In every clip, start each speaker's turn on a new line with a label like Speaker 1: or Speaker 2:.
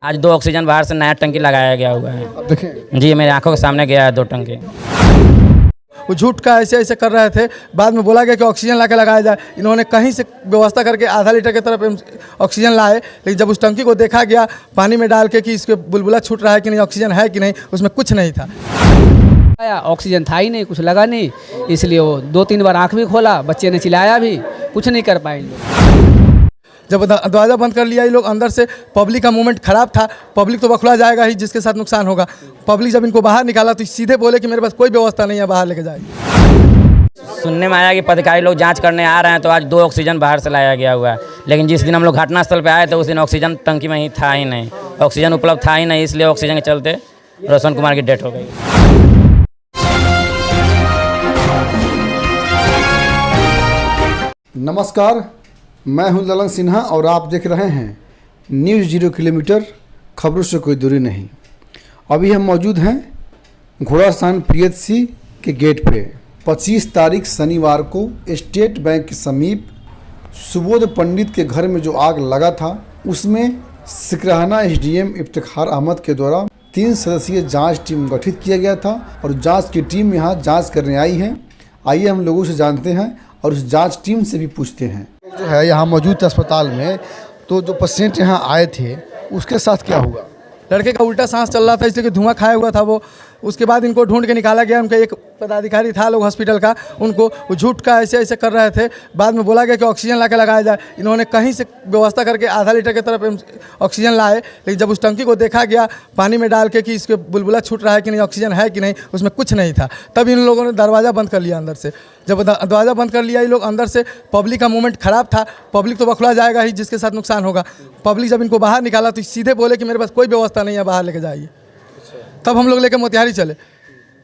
Speaker 1: आज 2 ऑक्सीजन बाहर से नया टंकी लगाया गया हुआ है।
Speaker 2: अब देखें
Speaker 1: जी मेरे आंखों के सामने गया है 2 टंकी।
Speaker 2: वो झूठ का ऐसे ऐसे कर रहे थे, बाद में बोला गया कि ऑक्सीजन ला के लगाया जाए। इन्होंने कहीं से व्यवस्था करके आधा लीटर की तरफ ऑक्सीजन लाए, लेकिन जब उस टंकी को देखा गया पानी में डाल के कि इसके बुलबुला छूट रहा है कि नहीं, ऑक्सीजन है कि नहीं, उसमें कुछ नहीं था।
Speaker 3: ऑक्सीजन था ही नहीं, कुछ लगा नहीं, इसलिए वो 2-3 बार आंख भी खोला, बच्चे ने चिल्लाया भी, कुछ नहीं कर पाए लोग।
Speaker 2: जब दरवाज़ा बंद कर लिया ये लोग, अंदर से पब्लिक का मूवमेंट खराब था, पब्लिक तो बखला जाएगा ही, जिसके साथ नुकसान होगा। पब्लिक जब इनको बाहर निकाला तो सीधे बोले कि मेरे पास कोई व्यवस्था नहीं है, बाहर लेके जाइए।
Speaker 1: सुनने में आया कि पदाधिकारी लोग जांच करने आ रहे हैं, तो आज 2 ऑक्सीजन बाहर से लाया गया हुआ है। लेकिन जिस दिन हम लोग घटनास्थल पे आए तो उस दिन ऑक्सीजन टंकी में ही था ही नहीं, ऑक्सीजन उपलब्ध था ही नहीं, इसलिए ऑक्सीजन के चलते रोशन कुमार की डेथ हो गई।
Speaker 4: नमस्कार, मैं हूं ललन सिन्हा और आप देख रहे हैं न्यूज़ 0 किलोमीटर, खबरों से कोई दूरी नहीं। अभी हम मौजूद हैं घोड़ास्थान PHC के गेट पे। 25 तारीख शनिवार को स्टेट बैंक के समीप सुबोध पंडित के घर में जो आग लगा था, उसमें सिकराना SDM इफ्तिखार अहमद के द्वारा 3 सदस्यीय जांच टीम गठित किया गया था और जांच की टीम यहां जांच करने आई है। आइए हम लोगों से जानते हैं और उस जांच टीम से भी पूछते हैं। जो है यहाँ मौजूद थे अस्पताल में, तो जो पेशेंट यहाँ आए थे उसके साथ क्या हुआ?
Speaker 2: लड़के का उल्टा सांस चल रहा था, इसलिए कि धुआं खाया हुआ था वो। उसके बाद इनको ढूंढ के निकाला गया। उनका एक पदाधिकारी था लोग हॉस्पिटल का, उनको वो झूठ का ऐसे ऐसे कर रहे थे, बाद में बोला गया कि ऑक्सीजन ला के लगाया जाए। इन्होंने कहीं से व्यवस्था करके आधा लीटर की तरफ ऑक्सीजन लाए, लेकिन जब उस टंकी को देखा गया पानी में डाल के कि इसके बुलबुला छूट रहा है कि नहीं, ऑक्सीजन है कि नहीं, उसमें कुछ नहीं था। तब इन लोगों ने दरवाज़ा बंद कर लिया अंदर से। जब दरवाज़ा बंद कर लिया ये लोग, अंदर से पब्लिक का मूवमेंट खराब था, पब्लिक तो बखला जाएगा ही, जिसके साथ नुकसान होगा। पब्लिक जब इनको बाहर निकाला तो सीधे बोले कि मेरे पास कोई व्यवस्था नहीं है, बाहर लेके जाइए। तब हम लोग लेके मोतिहारी चले।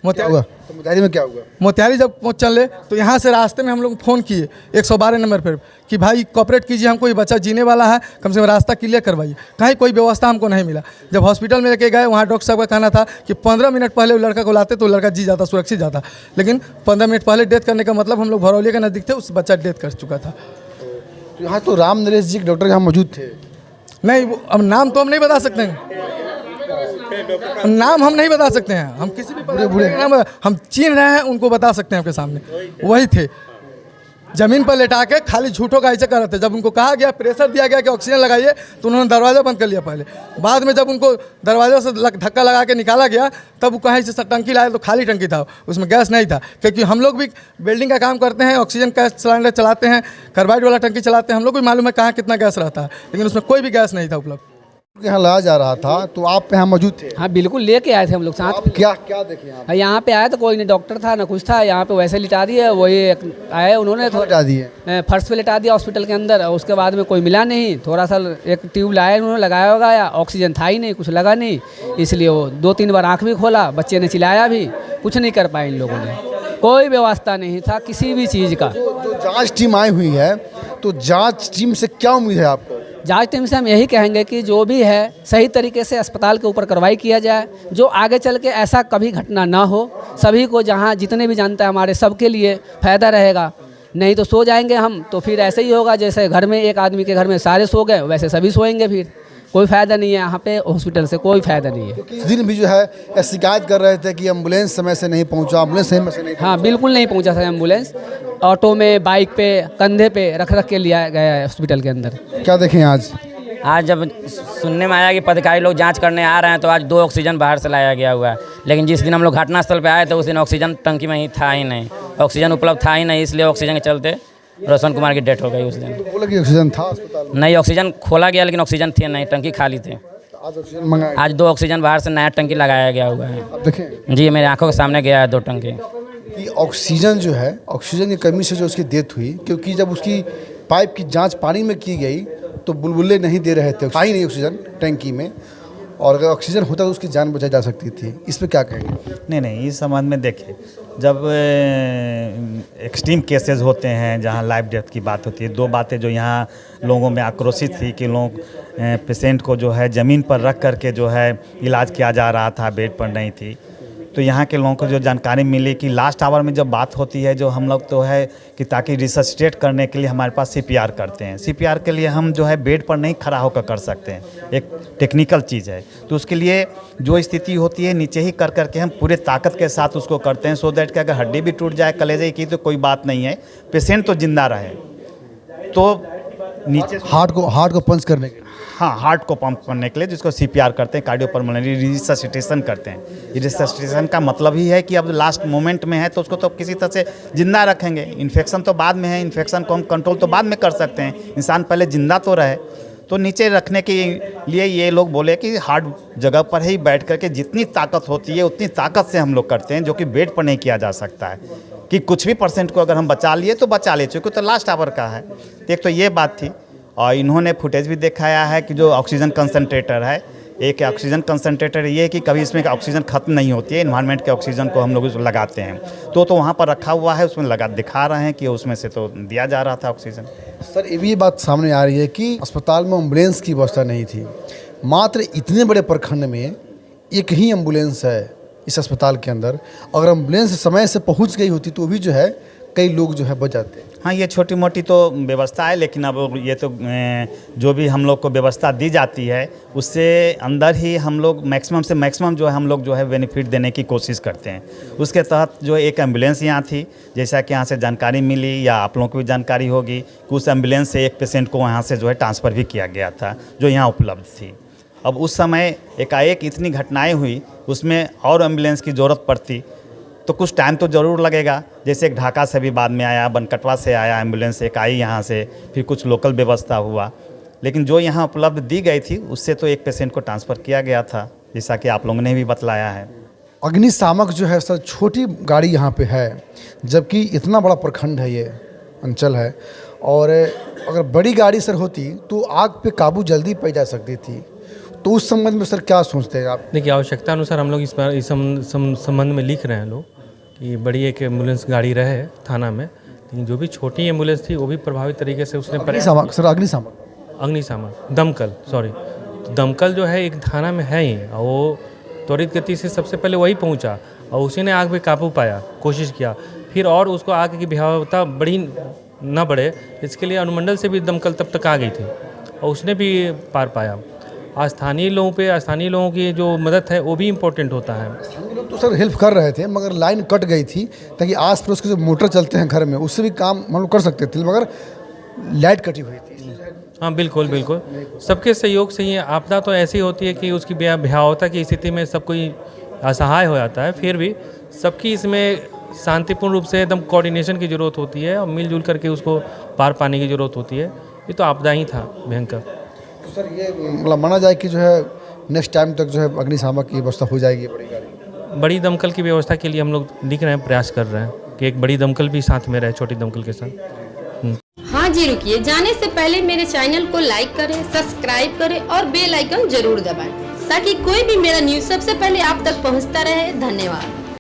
Speaker 4: क्या हुआ? तो मोतिहारी में क्या हुआ?
Speaker 2: मोतिहारी जब पहुँच चले तो यहाँ से रास्ते में हम लोग फ़ोन किए 112 नंबर पर कि भाई कॉपरेट कीजिए, हमको ये बच्चा जीने वाला है, कम से कम रास्ता क्लियर करवाइए। कहीं कोई व्यवस्था हमको नहीं मिला। जब हॉस्पिटल में लेके गए, वहाँ डॉक्टर साहब का कहना था कि 15 मिनट पहले वो लड़का को लाते तो लड़का जी जाता, सुरक्षित जाता। लेकिन 15 मिनट पहले डेथ करने का मतलब, हम लोग भरौलिया के नज़दीक थे, उस बच्चा डेथ कर चुका था।
Speaker 4: तो यहाँ तो राम नरेश जी के डॉक्टर यहाँ मौजूद थे।
Speaker 2: नहीं, वो अब नाम तो हम नहीं बता सकते हैं, नाम हम नहीं बता सकते हैं। हम किसी भी बूढ़े नाम हम चीन रहे हैं, उनको बता सकते हैं आपके सामने। वही थे, ज़मीन पर लेटा के खाली झूठों का ऐसे कर रहे थे। जब उनको कहा गया, प्रेशर दिया गया कि ऑक्सीजन लगाइए, तो उन्होंने दरवाज़ा बंद कर लिया पहले। बाद में जब उनको दरवाजे से धक्का लगा के निकाला गया, तब वो कहीं से टंकी लाए तो खाली टंकी था, उसमें गैस नहीं था। क्योंकि हम लोग भी बिल्डिंग का काम करते हैं, ऑक्सीजन का सिलेंडर चलाते हैं, कार्बाइड वाला टंकी चलाते हैं, हम लोग भी मालूम है कहाँ कितना गैस रहता है, लेकिन उसमें कोई भी गैस नहीं था उपलब्ध।
Speaker 4: यहाँ लाया जा रहा था तो आप यहाँ मौजूद थे?
Speaker 3: हाँ बिल्कुल, लेके आए थे हम लोग साथ।
Speaker 4: आप क्या क्या देखे यहाँ?
Speaker 3: यहाँ पे आए तो कोई नहीं डॉक्टर था ना कुछ था, यहाँ पे वैसे लिटा दिए। वही आए, उन्होंने
Speaker 4: हटा दिए?
Speaker 3: फर्श पे लिटा दिया हॉस्पिटल के अंदर। उसके बाद में कोई मिला नहीं, थोड़ा सा एक ट्यूब लाया उन्होंने, लगाया होगा, या ऑक्सीजन था ही नहीं, कुछ लगा नहीं, इसलिए वो 2-3 बार आँख भी खोला, बच्चे ने चिल्लाया भी, कुछ नहीं कर पाए इन लोगों ने। कोई व्यवस्था नहीं था किसी भी चीज़ का।
Speaker 4: जो जांच टीम आई हुई है, तो जांच टीम से क्या उम्मीद है आपको?
Speaker 3: जांच टीम से हम यही कहेंगे कि जो भी है सही तरीके से अस्पताल के ऊपर कार्रवाई किया जाए, जो आगे चल के ऐसा कभी घटना ना हो। सभी को, जहां जितने भी जानते हैं, हमारे सबके लिए फ़ायदा रहेगा। नहीं तो सो जाएंगे हम, तो फिर ऐसे ही होगा जैसे घर में एक आदमी के घर में सारे सो गए, वैसे सभी सोएंगे। फिर कोई फ़ायदा नहीं है, यहाँ पे हॉस्पिटल से कोई फ़ायदा नहीं है।
Speaker 4: इस दिन भी जो है शिकायत कर रहे थे कि एम्बुलेंस समय से नहीं पहुँचा, एम्बुलेंस समय से नहीं।
Speaker 3: हाँ बिल्कुल नहीं पहुँचा सर एम्बुलेंस। ऑटो में, बाइक पे, कंधे पे रख के लिया गया है हॉस्पिटल के अंदर।
Speaker 4: क्या देखें
Speaker 1: आज जब सुनने में आया कि पदाधिकारी लोग जांच करने आ रहे हैं, तो आज 2 ऑक्सीजन बाहर से लाया गया हुआ है। लेकिन जिस दिन हम लोग घटनास्थल पे आए तो उस दिन ऑक्सीजन टंकी में ही था ही नहीं, ऑक्सीजन उपलब्ध था ही नहीं, इसलिए ऑक्सीजन के चलते रोशन कुमार की डेथ हो गई उस दिन।
Speaker 4: तो बोला कि ऑक्सीजन था अस्पताल में?
Speaker 1: नहीं, ऑक्सीजन खोला गया लेकिन ऑक्सीजन थी नहीं, टंकी खाली थे।
Speaker 4: आज ऑक्सीजन मंगाया?
Speaker 1: आज 2 ऑक्सीजन बाहर से नया टंकी लगाया गया हुआ है।
Speaker 4: अब देखें
Speaker 1: जी मेरे आंखों के सामने गया है 2 टंकी।
Speaker 4: कि ऑक्सीजन जो है, ऑक्सीजन की कमी से जो उसकी डेथ हुई, क्योंकि जब उसकी पाइप की जांच पानी में की गई तो बुलबुले नहीं दे रहे थे, था ही नहीं ऑक्सीजन टैंकी में, और अगर ऑक्सीजन होता तो उसकी जान बचाई जा सकती थी। इस पर क्या कहेंगे?
Speaker 5: नहीं, इस संबंध में देखिए, जब एक्सट्रीम केसेस होते हैं जहां लाइफ डेथ की बात होती है, 2 बातें जो यहाँ लोगों में आक्रोशित थी कि लोग पेशेंट को जो है ज़मीन पर रख करके जो है इलाज किया जा रहा था, बेड पर नहीं थी। तो यहाँ के लोगों को जो जानकारी मिली कि लास्ट आवर में जब बात होती है, जो हम लोग तो है कि ताकि रिससिटेट करने के लिए हमारे पास CPR करते हैं। CPR के लिए हम जो है बेड पर नहीं खड़ा होकर कर सकते हैं, एक टेक्निकल चीज़ है। तो उसके लिए जो स्थिति होती है नीचे ही कर करके हम पूरे ताकत के साथ उसको करते हैं, सो दैट कि अगर हड्डी भी टूट जाए कलेजे की तो कोई बात नहीं है, पेशेंट तो जिंदा रहे। तो नीचे
Speaker 4: हार्ट को पंच करने के लिए,
Speaker 5: हाँ, हार्ट को पंप करने के लिए जिसको CPR करते हैं, कार्डियोपल्मोनरी रिससिटेशन करते हैं। रिससिटेशन का मतलब ही है कि अब लास्ट मोमेंट में है तो उसको तो किसी तरह से जिंदा रखेंगे। इन्फेक्शन तो बाद में है, इन्फेक्शन को हम कंट्रोल तो बाद में कर सकते हैं, इंसान पहले जिंदा तो रहे। तो नीचे रखने के लिए ये लोग बोले कि हार्ड जगह पर ही बैठ करके जितनी ताकत होती है उतनी ताकत से हम लोग करते हैं, जो कि बेड पर नहीं किया जा सकता है कि कुछ भी % को अगर हम बचा लिए तो बचा लिए, चूँकि तो लास्ट आवर का है। एक तो ये बात थी, और इन्होंने फुटेज भी दिखाया है कि जो ऑक्सीजन कंसनट्रेटर है, एक ऑक्सीजन कंसनट्रेटर ये है कि कभी इसमें ऑक्सीजन ख़त्म नहीं होती है, इन्वायरमेंट के ऑक्सीजन को हम लोग लगाते हैं। तो वहाँ पर रखा हुआ है, उसमें लगा दिखा रहे हैं कि उसमें से तो दिया जा रहा था ऑक्सीजन।
Speaker 4: सर ये भी बात सामने आ रही है कि अस्पताल में एम्बुलेंस की व्यवस्था नहीं थी। मात्र इतने बड़े प्रखंड में एक ही एम्बुलेंस है इस अस्पताल के अंदर। अगर एम्बुलेंस समय से पहुंच गई होती तो भी जो है कई लोग जो है बच जाते।
Speaker 5: हाँ, ये छोटी मोटी तो व्यवस्था है, लेकिन अब ये तो जो भी हम लोग को व्यवस्था दी जाती है उससे अंदर ही हम लोग मैक्सिमम से मैक्सिमम जो है हम लोग जो है बेनिफिट देने की कोशिश करते हैं। उसके तहत जो एक एम्बुलेंस यहाँ थी, जैसा कि यहाँ से जानकारी मिली या आप लोगों को भी जानकारी होगी कि उस एम्बुलेंस से एक पेशेंट को वहाँ से जो है ट्रांसफ़र भी किया गया था जो यहाँ उपलब्ध थी। अब उस समय एकाएक इतनी घटनाएँ हुई, उसमें और एम्बुलेंस की ज़रूरत पड़ती तो कुछ टाइम तो ज़रूर लगेगा। जैसे एक ढाका से भी बाद में आया, बनकटवा से आया एम्बुलेंस, एक आई यहाँ से, फिर कुछ लोकल व्यवस्था हुआ, लेकिन जो यहाँ उपलब्ध दी गई थी उससे तो एक पेशेंट को ट्रांसफ़र किया गया था, जैसा कि आप लोगों ने भी बतलाया है।
Speaker 4: अग्निशामक जो है सर छोटी गाड़ी यहाँ पे है, जबकि इतना बड़ा प्रखंड है, ये अंचल है, और अगर बड़ी गाड़ी सर होती तो आग पे काबू जल्दी पाई जा सकती थी। तो उस संबंध में सर क्या सोचते हैं आप?
Speaker 6: देखिए, आवश्यकता अनुसार हम लोग इस संबंध में लिख रहे हैं लोग कि बड़ी एक एम्बुलेंस गाड़ी रहे थाना में, लेकिन जो भी छोटी एम्बुलेंस थी वो भी प्रभावित तरीके से उसने अग्निशामक दमकल जो है एक थाना में है ही, और वो त्वरित गति से सबसे पहले वही पहुंचा और उसी ने आग पे काबू पाया, कोशिश किया, फिर और उसको आग की भयावहता बड़ी न बढ़े इसके लिए अनुमंडल से भी दमकल तब तक आ गई थी और उसने भी पार पाया। स्थानीय लोगों की जो मदद है वो भी इम्पोर्टेंट होता है।
Speaker 4: स्थानीय लोग तो सर हेल्प कर रहे थे, मगर लाइन कट गई थी ताकि आस पड़ोस के जो मोटर चलते हैं घर में उससे भी काम हम लोग कर सकते थे, मगर लाइट कटी हुई थी।
Speaker 6: हाँ, बिल्कुल बिल्कुल, सबके सहयोग से ही। आपदा तो ऐसी होती है कि उसकी भयावहता की स्थिति में सब कोई असहाय हो जाता है, फिर भी सबकी इसमें शांतिपूर्ण रूप से एकदम कोऑर्डिनेशन की ज़रूरत होती है और मिलजुल करके उसको पार पाने की ज़रूरत होती है। ये तो आपदा ही था भयंकर।
Speaker 4: तो सर ये मतलब माना जाए कि जो है नेक्स्ट टाइम तक जो है अग्निशामक की व्यवस्था हो जाएगी बड़ी गाड़ी?
Speaker 6: बड़ी दमकल की व्यवस्था के लिए हम लोग लिख रहे हैं, प्रयास कर रहे हैं कि एक बड़ी दमकल भी साथ में रहे छोटी दमकल के साथ।
Speaker 7: हाँ जी, रुकिए, जाने से पहले मेरे चैनल को लाइक करें, सब्सक्राइब करें और बेल आइकन जरूर दबाएं ताकि कोई भी मेरा न्यूज़ सबसे पहले आप तक पहुंचता रहे। धन्यवाद।